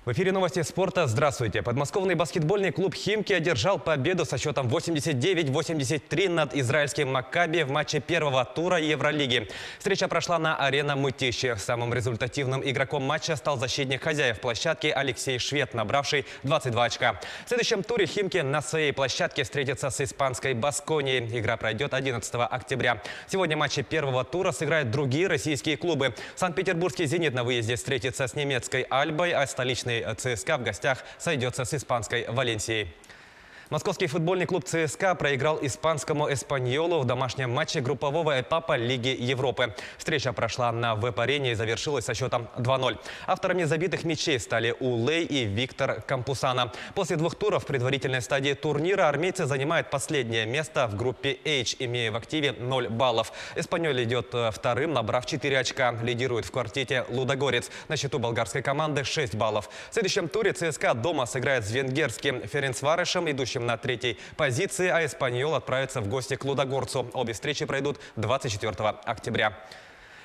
В эфире новости спорта. Здравствуйте. Подмосковный баскетбольный клуб «Химки» одержал победу со счетом 89-83 над израильским «Маккаби» в матче первого тура Евролиги. Встреча прошла на арена Мытищи. Самым результативным игроком матча стал защитник хозяев площадки Алексей Швед, набравший 22 очка. В следующем туре «Химки» на своей площадке встретится с испанской «Басконией». Игра пройдет 11 октября. Сегодня матчи первого тура сыграют другие российские клубы. Санкт-Петербургский «Зенит» на выезде встретится с немецкой «Альбой», а столичный ЦСКА в гостях сойдется с испанской «Валенсией». Московский футбольный клуб ЦСКА проиграл испанскому «Эспаньолу» в домашнем матче группового этапа Лиги Европы. Встреча прошла на веб-арене и завершилась со счетом 2-0. Авторами забитых мячей стали Улей и Виктор Кампусана. После двух туров в предварительной стадии турнира армейцы занимают последнее место в группе H, имея в активе 0 баллов. «Эспаньоль» идет вторым, набрав 4 очка. Лидирует в квартете «Лудогорец». На счету болгарской команды 6 баллов. В следующем туре ЦСКА дома сыграет с венгерским «Ференцварошем», идущим на третьей позиции, а «Эспаньол» отправится в гости к «Лудогорцу». Обе встречи пройдут 24 октября.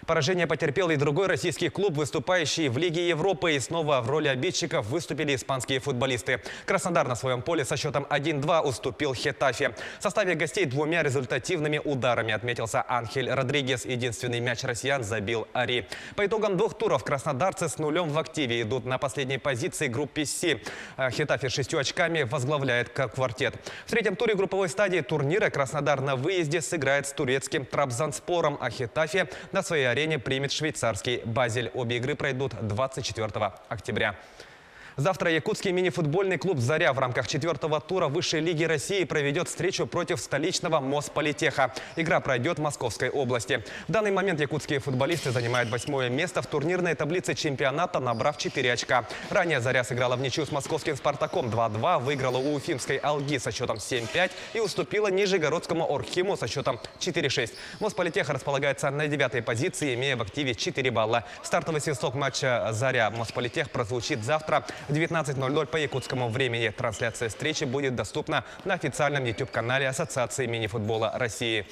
Поражение потерпел и другой российский клуб, выступающий в Лиге Европы. И снова в роли обидчиков выступили испанские футболисты. Краснодар на своем поле со счетом 1-2 уступил Хетафе. В составе гостей двумя результативными ударами отметился Анхель Родригес. Единственный мяч россиян забил Ари. По итогам двух туров краснодарцы с нулем в активе идут на последней позиции группе С. Хетафе с 6 очками возглавляет квартет. В третьем туре групповой стадии турнира Краснодар на выезде сыграет с турецким Трабзонспором, а Хетафе на своей арене примет швейцарский «Базель». Обе игры пройдут 24 октября. Завтра якутский мини-футбольный клуб «Заря» в рамках 4-го тура Высшей лиги России проведет встречу против столичного Мосполитеха. Игра пройдет в Московской области. В данный момент якутские футболисты занимают 8-е место в турнирной таблице чемпионата, набрав 4 очка. Ранее «Заря» сыграла в ничью с московским «Спартаком» 2-2, выиграла у уфимской «Алги» со счетом 7-5 и уступила нижегородскому «Орхиму» со счетом 4-6. Мосполитех располагается на 9-й позиции, имея в активе 4 балла. Стартовый свисток матча «Заря-Мосполитех» прозвучит завтра в 19:00 по якутскому времени. Трансляция встречи будет доступна на официальном YouTube-канале Ассоциации мини-футбола России.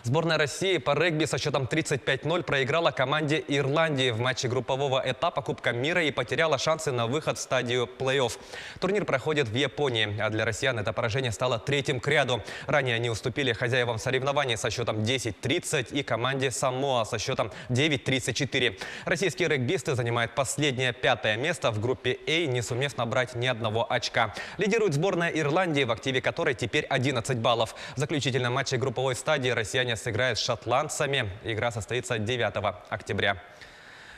Сборная России по регби со счетом 35-0 проиграла команде Ирландии в матче группового этапа Кубка мира и потеряла шансы на выход в стадию плей-офф. Турнир проходит в Японии, а для россиян это поражение стало третьим к ряду. Ранее они уступили хозяевам соревнований со счетом 10-30 и команде Самоа со счетом 9-34. Российские регбисты занимают последнее 5-е место в группе А, не сумев набрать ни одного очка. Лидирует сборная Ирландии, в активе которой теперь 11 баллов. В заключительном матче групповой стадии россияне сыграет с шотландцами. Игра состоится 9 октября.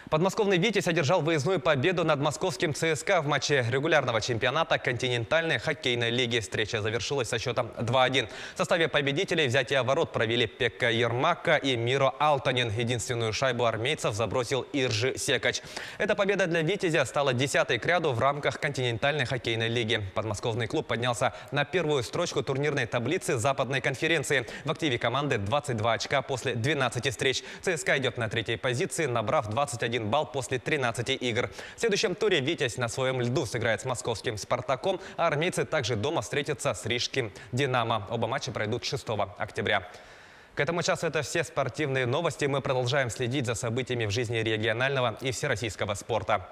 Подмосковный «Витязь» одержал выездную победу над московским ЦСКА в матче регулярного чемпионата континентальной хоккейной лиги. Встреча завершилась со счетом 2-1. В составе победителей взятие ворот провели Пекка Ермака и Миро Алтанин. Единственную шайбу армейцев забросил Иржи Секач. Эта победа для «Витязя» стала 10-й к ряду в рамках континентальной хоккейной лиги. Подмосковный клуб поднялся на первую строчку турнирной таблицы Западной конференции. В активе команды 22 очка после 12 встреч. ЦСКА идет на третьей позиции, набрав 21 балл после 13 игр. В следующем туре «Витязь» на своем льду сыграет с московским «Спартаком», а армейцы также дома встретятся с рижским «Динамо». Оба матча пройдут 6 октября. К этому часу это все спортивные новости. Мы продолжаем следить за событиями в жизни регионального и всероссийского спорта.